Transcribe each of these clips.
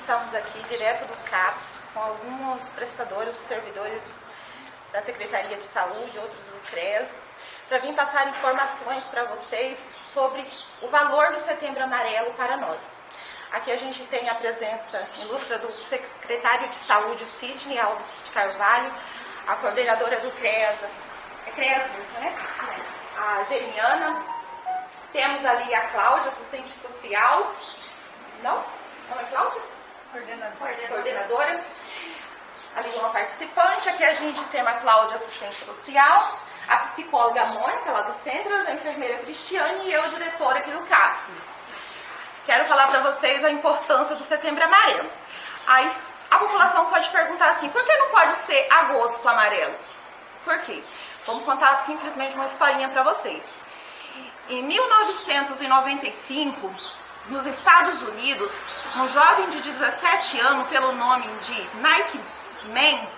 estamos aqui direto do CAPS com alguns prestadores, servidores da Secretaria de Saúde, outros do CREAS, para vir passar informações para vocês sobre o valor do Setembro Amarelo para nós. Aqui a gente tem a presença ilustre do secretário de Saúde, o Sidney Alves de Carvalho, a coordenadora do CREAS, né? A Geriana. Temos ali a Cláudia, assistente social. Não é Cláudia? Coordenadora. Ali uma participante. Aqui a gente tem a Cláudia, assistente social. A psicóloga Mônica, lá do Centro, a enfermeira Cristiane e eu, diretora aqui do CAPS. Quero falar para vocês a importância do Setembro Amarelo. A população pode perguntar assim, por que não pode ser agosto amarelo? Por quê? Vamos contar simplesmente uma historinha para vocês. Em 1995, nos Estados Unidos, um jovem de 17 anos, pelo nome de Nike Man,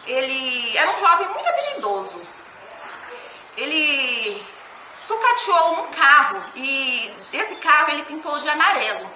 ele era um jovem muito habilidoso. Ele sucateou um carro e esse carro ele pintou de amarelo.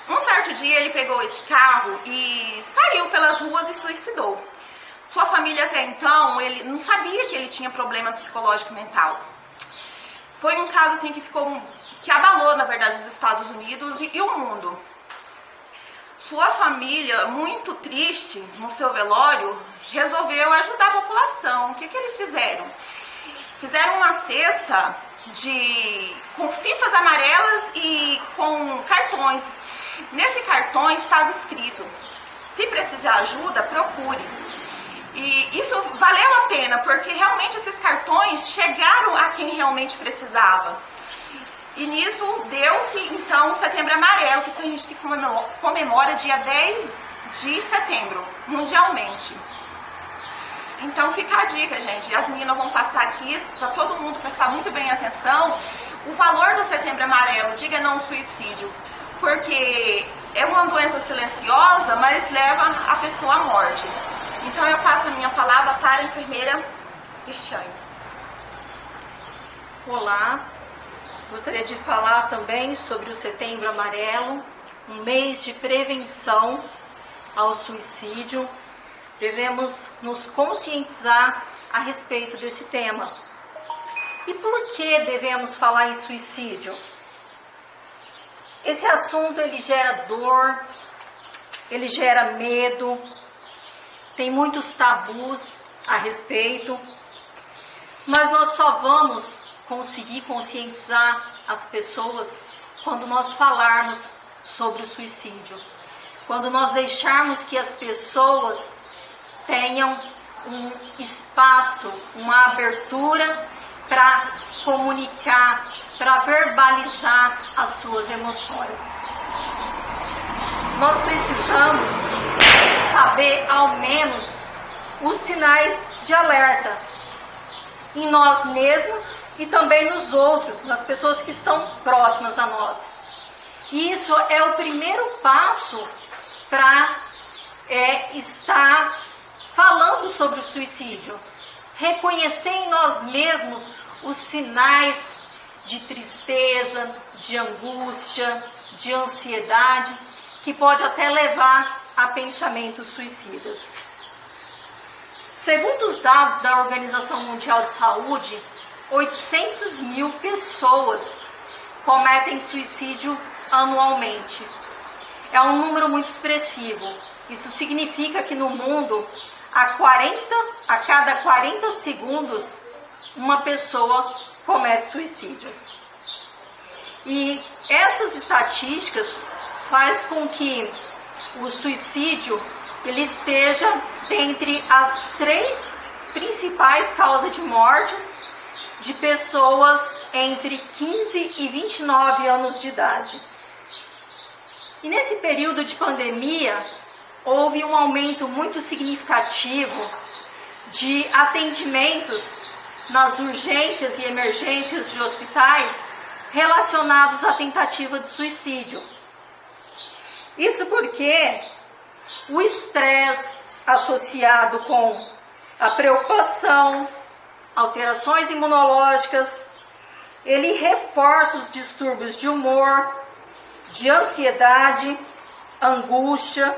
Um certo dia ele pegou esse carro e saiu pelas ruas e suicidou. Sua família até então, ele não sabia que ele tinha problema psicológico mental. Foi um caso assim que abalou, na verdade, os Estados Unidos e o mundo. Sua família, muito triste no seu velório, resolveu ajudar a população. O que eles fizeram? Fizeram uma cesta com fitas amarelas e com cartões. Nesse cartão estava escrito: se precisar de ajuda, procure. E isso valeu a pena, porque realmente esses cartões chegaram a quem realmente precisava. E nisso deu-se então o Setembro Amarelo, que a gente comemora dia 10 de setembro, mundialmente. Então fica a dica, gente. As meninas vão passar aqui para todo mundo prestar muito bem atenção. O valor do Setembro Amarelo, diga não ao suicídio, porque é uma doença silenciosa, mas leva a pessoa à morte. Então eu passo a minha palavra para a enfermeira Cristiane. Olá, gostaria de falar também sobre o Setembro Amarelo, um mês de prevenção ao suicídio. Devemos nos conscientizar a respeito desse tema. E por que devemos falar em suicídio? Esse assunto ele gera dor, ele gera medo, tem muitos tabus a respeito, mas nós só vamos conseguir conscientizar as pessoas quando nós falarmos sobre o suicídio, quando nós deixarmos que as pessoas tenham um espaço, uma abertura para comunicar, para verbalizar as suas emoções. Nós precisamos saber ao menos os sinais de alerta em nós mesmos e também nos outros, nas pessoas que estão próximas a nós. E isso é o primeiro passo para estar falando sobre o suicídio. Reconhecer em nós mesmos os sinais de tristeza, de angústia, de ansiedade, que pode até levar a pensamentos suicidas. Segundo os dados da Organização Mundial de Saúde, 800 mil pessoas cometem suicídio anualmente. É um número muito expressivo. Isso significa que no mundo, a cada 40 segundos, uma pessoa comete suicídio. E essas estatísticas faz com que o suicídio ele esteja entre as 3 principais causas de mortes de pessoas entre 15 e 29 anos de idade. E nesse período de pandemia, houve um aumento muito significativo de atendimentos nas urgências e emergências de hospitais relacionados à tentativa de suicídio. Isso porque o estresse associado com a preocupação, alterações imunológicas, ele reforça os distúrbios de humor, de ansiedade, angústia.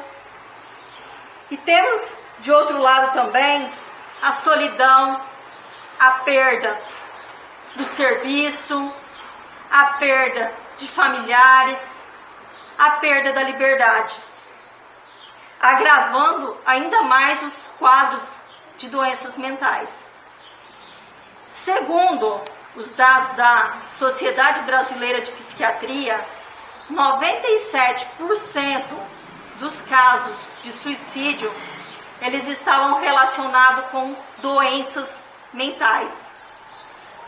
E temos, de outro lado também, a solidão, a perda do serviço, a perda de familiares, a perda da liberdade, agravando ainda mais os quadros de doenças mentais. Segundo os dados da Sociedade Brasileira de Psiquiatria, 97% dos casos de suicídio, eles estavam relacionados com doenças mentais,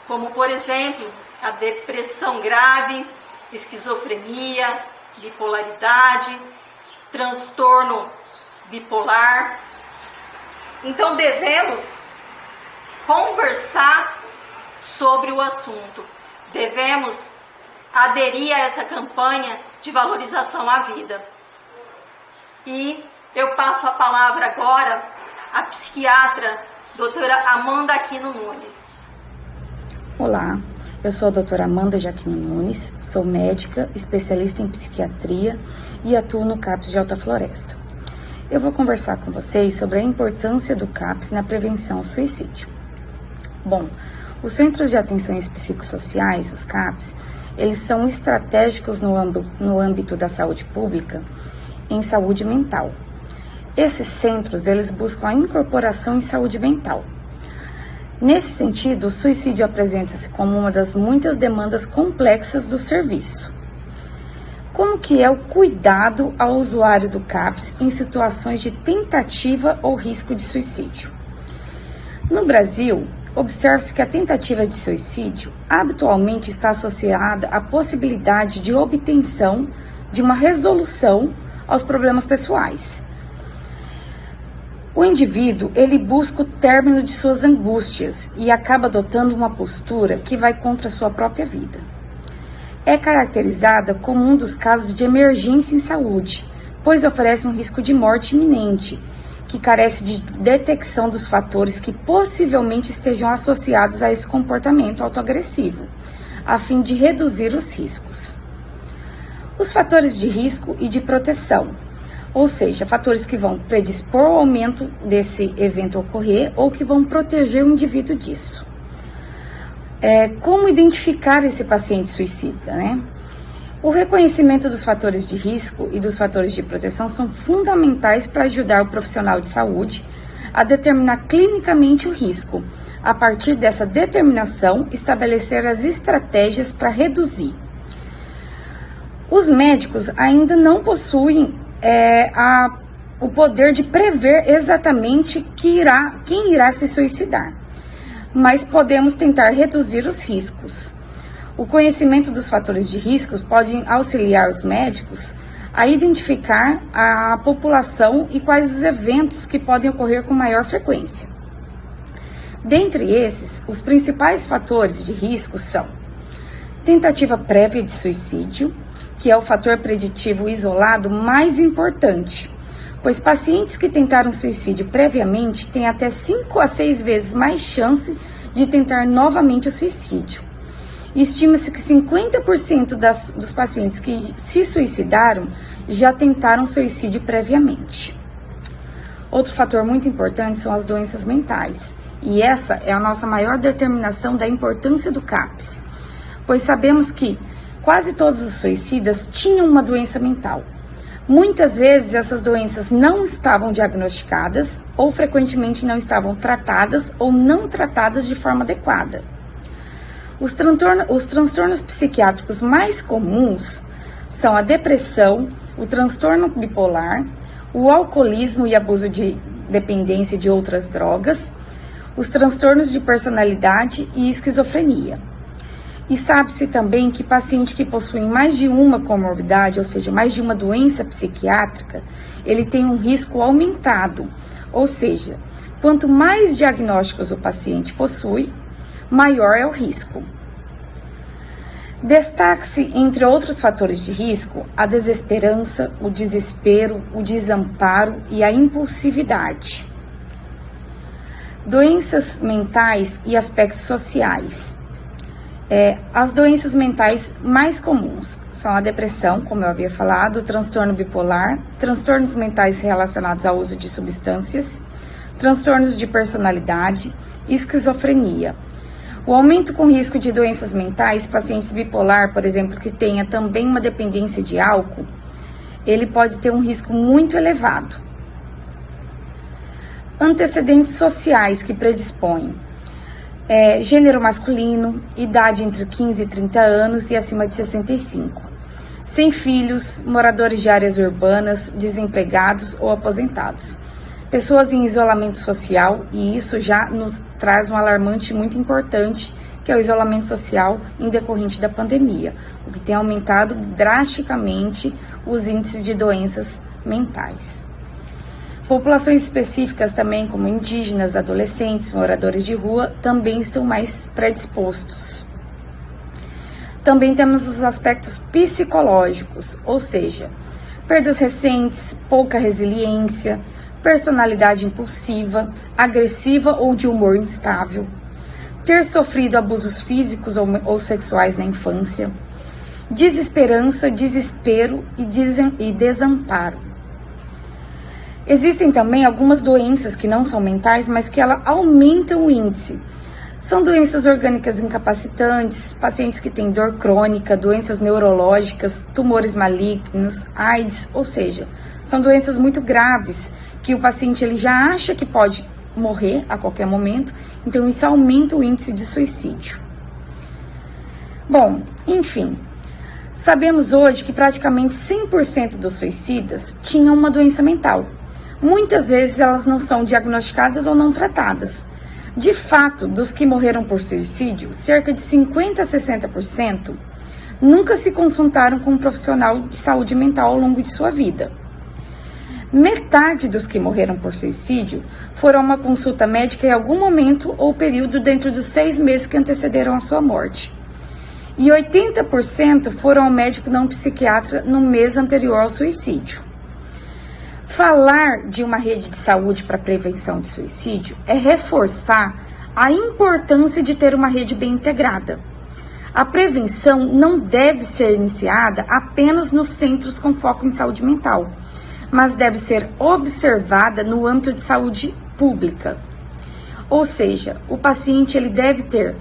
como, por exemplo, a depressão grave, esquizofrenia, bipolaridade, transtorno bipolar. Então, devemos conversar sobre o assunto. Devemos aderir a essa campanha de valorização à vida. E eu passo a palavra agora à psiquiatra, doutora Amanda Aquino Nunes. Olá, eu sou a doutora Amanda Aquino Nunes, sou médica, especialista em psiquiatria e atuo no CAPS de Alta Floresta. Eu vou conversar com vocês sobre a importância do CAPS na prevenção ao suicídio. Bom, os Centros de Atenções Psicossociais, os CAPS, eles são estratégicos no âmbito da saúde pública em saúde mental. Esses centros, eles buscam a incorporação em saúde mental. Nesse sentido, o suicídio apresenta-se como uma das muitas demandas complexas do serviço. Como que é o cuidado ao usuário do CAPS em situações de tentativa ou risco de suicídio? No Brasil, observa-se que a tentativa de suicídio habitualmente está associada à possibilidade de obtenção de uma resolução aos problemas pessoais. O indivíduo, ele busca o término de suas angústias e acaba adotando uma postura que vai contra a sua própria vida. É caracterizada como um dos casos de emergência em saúde, pois oferece um risco de morte iminente, que carece de detecção dos fatores que possivelmente estejam associados a esse comportamento autoagressivo, a fim de reduzir os riscos. Os fatores de risco e de proteção, ou seja, fatores que vão predispor ao aumento desse evento ocorrer ou que vão proteger o indivíduo disso. Como identificar esse paciente suicida, né? O reconhecimento dos fatores de risco e dos fatores de proteção são fundamentais para ajudar o profissional de saúde a determinar clinicamente o risco. A partir dessa determinação, estabelecer as estratégias para reduzir. Os médicos ainda não possuem o poder de prever exatamente quem irá se suicidar, mas podemos tentar reduzir os riscos. O conhecimento dos fatores de risco pode auxiliar os médicos a identificar a população e quais os eventos que podem ocorrer com maior frequência. Dentre esses, os principais fatores de risco são tentativa prévia de suicídio, que é o fator preditivo isolado mais importante, pois pacientes que tentaram suicídio previamente têm até 5 a 6 vezes mais chance de tentar novamente o suicídio. Estima-se que 50% dos pacientes que se suicidaram já tentaram suicídio previamente. Outro fator muito importante são as doenças mentais, e essa é a nossa maior determinação da importância do CAPS, pois sabemos que quase todos os suicidas tinham uma doença mental. Muitas vezes essas doenças não estavam diagnosticadas ou frequentemente não estavam tratadas ou não tratadas de forma adequada. Os transtornos psiquiátricos mais comuns são a depressão, o transtorno bipolar, o alcoolismo e abuso de dependência de outras drogas, os transtornos de personalidade e esquizofrenia. E sabe-se também que pacientes que possuem mais de uma comorbidade, ou seja, mais de uma doença psiquiátrica, ele tem um risco aumentado. Ou seja, quanto mais diagnósticos o paciente possui, maior é o risco. Destaque-se, entre outros fatores de risco, a desesperança, o desespero, o desamparo e a impulsividade. Doenças mentais e aspectos sociais. As doenças mentais mais comuns são a depressão, como eu havia falado, o transtorno bipolar, transtornos mentais relacionados ao uso de substâncias, transtornos de personalidade e esquizofrenia. O aumento com risco de doenças mentais, pacientes bipolar, por exemplo, que tenha também uma dependência de álcool, ele pode ter um risco muito elevado. Antecedentes sociais que predispõem. Gênero masculino, idade entre 15 e 30 anos e acima de 65. Sem filhos, moradores de áreas urbanas, desempregados ou aposentados. Pessoas em isolamento social, e isso já nos traz um alarmante muito importante, que é o isolamento social em decorrente da pandemia, o que tem aumentado drasticamente os índices de doenças mentais. Populações específicas também, como indígenas, adolescentes, moradores de rua, também estão mais predispostos. Também temos os aspectos psicológicos, ou seja, perdas recentes, pouca resiliência, personalidade impulsiva, agressiva ou de humor instável, ter sofrido abusos físicos ou sexuais na infância, desesperança, desespero e desamparo. Existem também algumas doenças que não são mentais, mas que ela aumentam o índice. São doenças orgânicas incapacitantes, pacientes que têm dor crônica, doenças neurológicas, tumores malignos, AIDS, ou seja, são doenças muito graves que o paciente ele já acha que pode morrer a qualquer momento, então isso aumenta o índice de suicídio. Bom, enfim, sabemos hoje que praticamente 100% dos suicidas tinham uma doença mental. Muitas vezes elas não são diagnosticadas ou não tratadas. De fato, dos que morreram por suicídio, cerca de 50% a 60% nunca se consultaram com um profissional de saúde mental ao longo de sua vida. Metade dos que morreram por suicídio foram a uma consulta médica em algum momento ou período dentro dos 6 meses que antecederam a sua morte. E 80% foram ao médico não psiquiatra no mês anterior ao suicídio. Falar de uma rede de saúde para prevenção de suicídio é reforçar a importância de ter uma rede bem integrada. A prevenção não deve ser iniciada apenas nos centros com foco em saúde mental, mas deve ser observada no âmbito de saúde pública. Ou seja, o paciente ele deve ter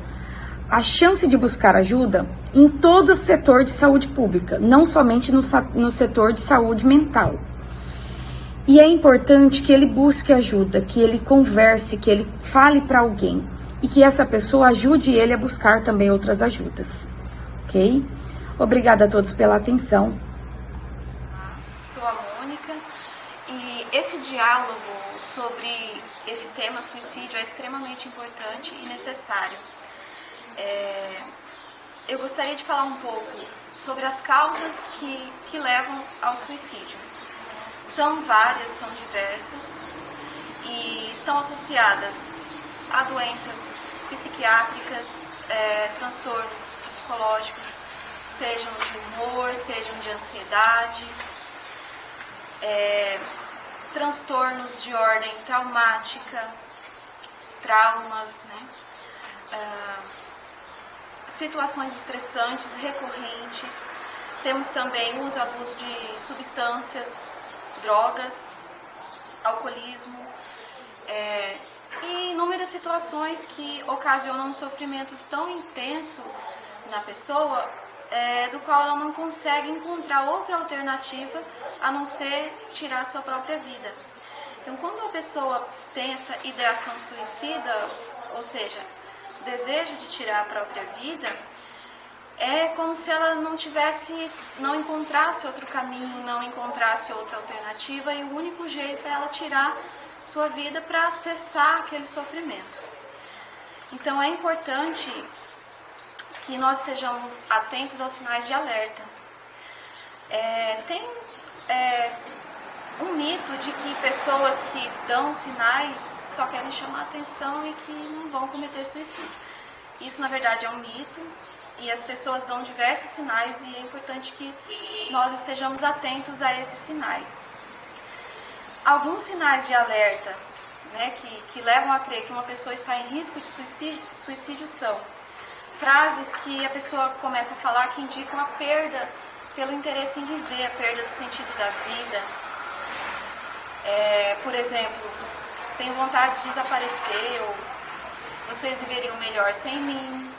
a chance de buscar ajuda em todo o setor de saúde pública, não somente no setor de saúde mental. E é importante que ele busque ajuda, que ele converse, que ele fale para alguém e que essa pessoa ajude ele a buscar também outras ajudas, ok? Obrigada a todos pela atenção. Sou a Mônica e esse diálogo sobre esse tema suicídio é extremamente importante e necessário. Eu gostaria de falar um pouco sobre as causas que levam ao suicídio. São várias, são diversas e estão associadas a doenças psiquiátricas, transtornos psicológicos, sejam de humor, sejam de ansiedade, transtornos de ordem traumática, traumas, né? Situações estressantes recorrentes. Temos também uso e abuso de substâncias, drogas, alcoolismo, e inúmeras situações que ocasionam um sofrimento tão intenso na pessoa, do qual ela não consegue encontrar outra alternativa a não ser tirar a sua própria vida. Então, quando a pessoa tem essa ideação suicida, ou seja, o desejo de tirar a própria vida, é como se ela não encontrasse outro caminho, não encontrasse outra alternativa, e o único jeito é ela tirar sua vida para cessar aquele sofrimento. Então é importante que nós estejamos atentos aos sinais de alerta. Tem um mito de que pessoas que dão sinais só querem chamar atenção e que não vão cometer suicídio. Isso, na verdade, é um mito. E as pessoas dão diversos sinais e é importante que nós estejamos atentos a esses sinais. Alguns sinais de alerta, né, que levam a crer que uma pessoa está em risco de suicídio são frases que a pessoa começa a falar que indicam a perda pelo interesse em viver, a perda do sentido da vida. Por exemplo, tenho vontade de desaparecer, ou vocês viveriam melhor sem mim.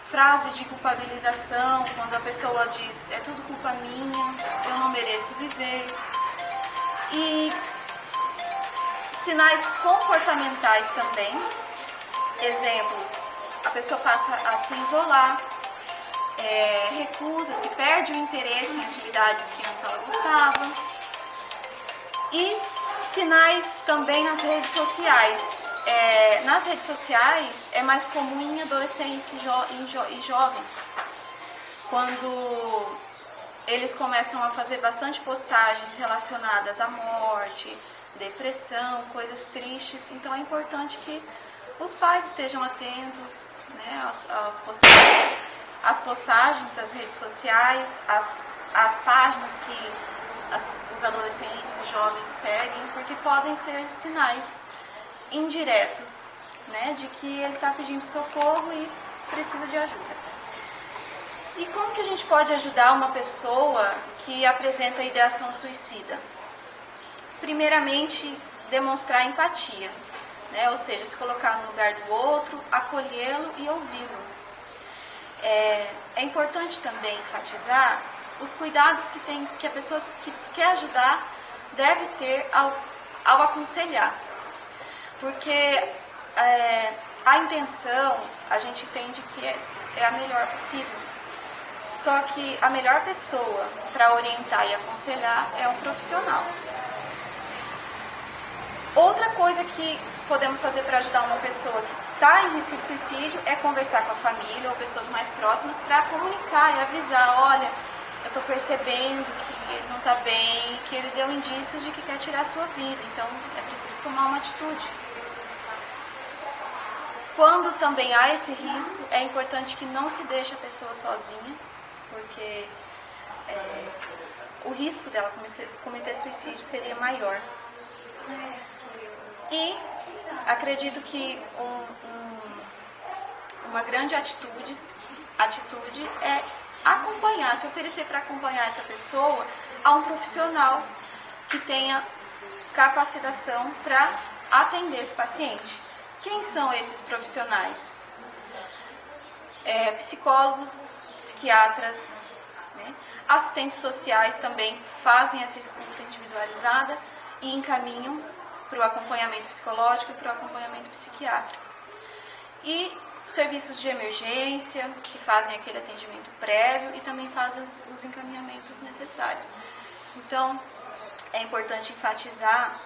Frases de culpabilização, quando a pessoa diz, é tudo culpa minha, eu não mereço viver. E sinais comportamentais também. Exemplos, a pessoa passa a se isolar, recusa-se, perde o interesse em atividades que antes ela gostava. E sinais também nas redes sociais. Nas redes sociais é mais comum em adolescentes e jovens, quando eles começam a fazer bastante postagens relacionadas à morte, depressão, coisas tristes. Então é importante que os pais estejam atentos, né, às postagens das redes sociais, às páginas que os adolescentes e jovens seguem, porque podem ser sinais indiretos, né, de que ele está pedindo socorro e precisa de ajuda. E como que a gente pode ajudar uma pessoa que apresenta ideação suicida? Primeiramente, demonstrar empatia, né, ou seja, se colocar no lugar do outro, acolhê-lo e ouvi-lo. É importante também enfatizar os cuidados que a pessoa que quer ajudar deve ter ao aconselhar. Porque a intenção, a gente entende que é a melhor possível. Só que a melhor pessoa para orientar e aconselhar é um profissional. Outra coisa que podemos fazer para ajudar uma pessoa que está em risco de suicídio é conversar com a família ou pessoas mais próximas para comunicar e avisar, olha, eu estou percebendo que ele não está bem, que ele deu indícios de que quer tirar a sua vida, então é preciso tomar uma atitude. Quando também há esse risco, é importante que não se deixe a pessoa sozinha, porque o risco dela cometer suicídio seria maior. E acredito que uma grande atitude é acompanhar, se oferecer para acompanhar essa pessoa a um profissional que tenha capacitação para atender esse paciente. Quem são esses profissionais? Psicólogos, psiquiatras, né? Assistentes sociais também fazem essa escuta individualizada e encaminham para o acompanhamento psicológico e para o acompanhamento psiquiátrico. E serviços de emergência, que fazem aquele atendimento prévio e também fazem os encaminhamentos necessários. Então, é importante enfatizar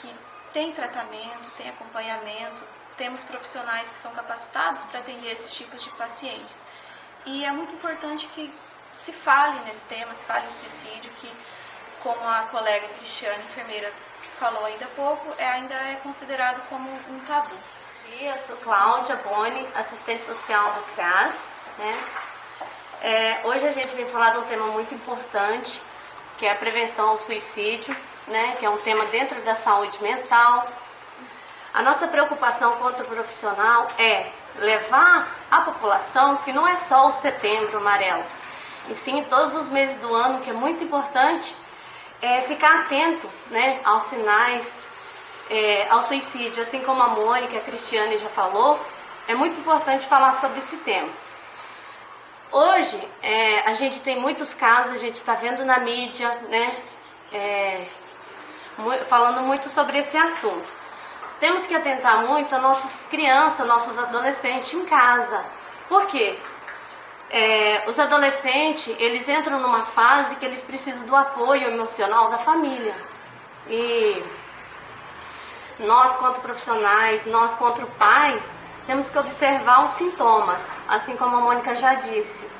que tem tratamento, tem acompanhamento, temos profissionais que são capacitados para atender esses tipos de pacientes. E é muito importante que se fale nesse tema, se fale em suicídio, que, como a colega Cristiane, enfermeira, falou ainda há pouco, ainda é considerado como um tabu. Eu sou Cláudia Boni, assistente social do CRAS, né? Hoje a gente vem falar de um tema muito importante, que é a prevenção ao suicídio, né? Que é um tema dentro da saúde mental. A nossa preocupação quanto profissional é levar à população que não é só o Setembro Amarelo, e sim todos os meses do ano, que é muito importante ficar atento, né, aos sinais, ao suicídio, assim como a Mônica, a Cristiane já falou. É muito importante falar sobre esse tema. Hoje, a gente tem muitos casos, a gente está vendo na mídia, né, falando muito sobre esse assunto. Temos que atentar muito às nossas crianças, nossos adolescentes em casa. Por quê? Os adolescentes, eles entram numa fase que eles precisam do apoio emocional da família. E nós, quanto profissionais, nós, quanto pais, temos que observar os sintomas, assim como a Mônica já disse.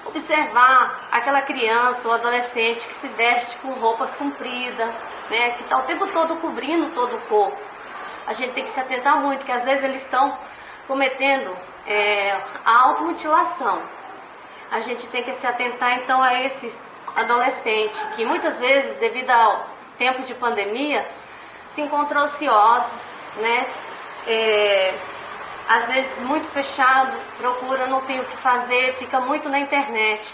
Observar aquela criança ou adolescente que se veste com roupas compridas, né, que está o tempo todo cobrindo todo o corpo. A gente tem que se atentar muito, porque às vezes eles estão cometendo a automutilação. A gente tem que se atentar então a esses adolescentes que muitas vezes, devido ao tempo de pandemia, se encontram ociosos, né? às vezes muito fechado, procura, não tem o que fazer, fica muito na internet.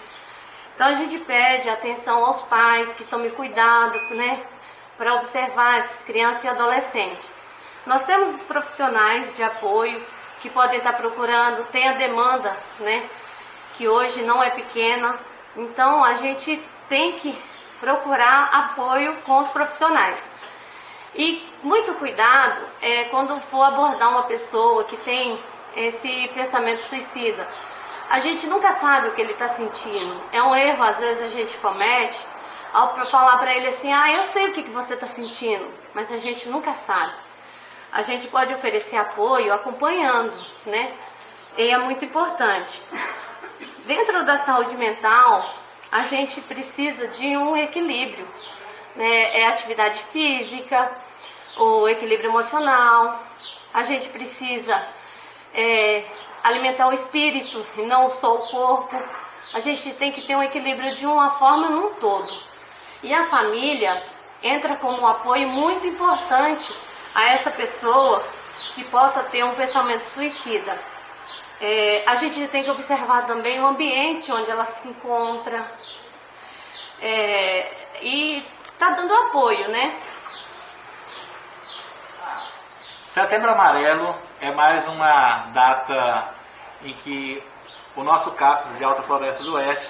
Então a gente pede atenção aos pais que tomem cuidado, né, para observar essas crianças e adolescentes. Nós temos os profissionais de apoio que podem estar procurando, tem a demanda, né, que hoje não é pequena, então a gente tem que procurar apoio com os profissionais. E muito cuidado quando for abordar uma pessoa que tem esse pensamento suicida. A gente nunca sabe o que ele está sentindo. É um erro, às vezes, a gente comete ao falar para ele assim, eu sei o que você está sentindo, mas a gente nunca sabe. A gente pode oferecer apoio acompanhando, né? E é muito importante. Dentro da saúde mental, a gente precisa de um equilíbrio, né? É atividade física, o equilíbrio emocional. A gente precisa alimentar o espírito e não só o corpo. A gente tem que ter um equilíbrio de uma forma num todo. E a família entra como um apoio muito importante a essa pessoa que possa ter um pensamento suicida. A gente tem que observar também o ambiente onde ela se encontra e tá dando apoio, né? Setembro Amarelo é mais uma data em que o nosso CAPS de Alta Floresta do Oeste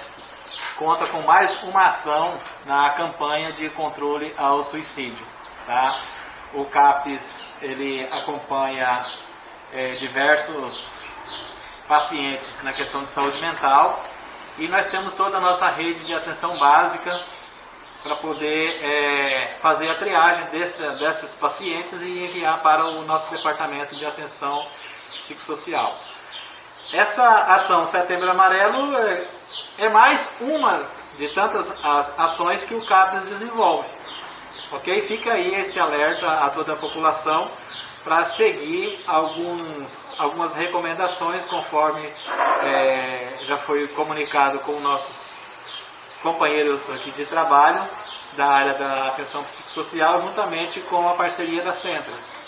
conta com mais uma ação na campanha de controle ao suicídio. Tá? O CAPS ele acompanha diversos pacientes na questão de saúde mental e nós temos toda a nossa rede de atenção básica para poder fazer a triagem desses pacientes e enviar para o nosso departamento de atenção psicossocial. Essa ação Setembro Amarelo é mais uma de tantas as ações que o CAPS desenvolve. Ok? Fica aí esse alerta a toda a população para seguir algumas recomendações conforme já foi comunicado com nossos companheiros aqui de trabalho da área da atenção psicossocial, juntamente com a parceria da Centras.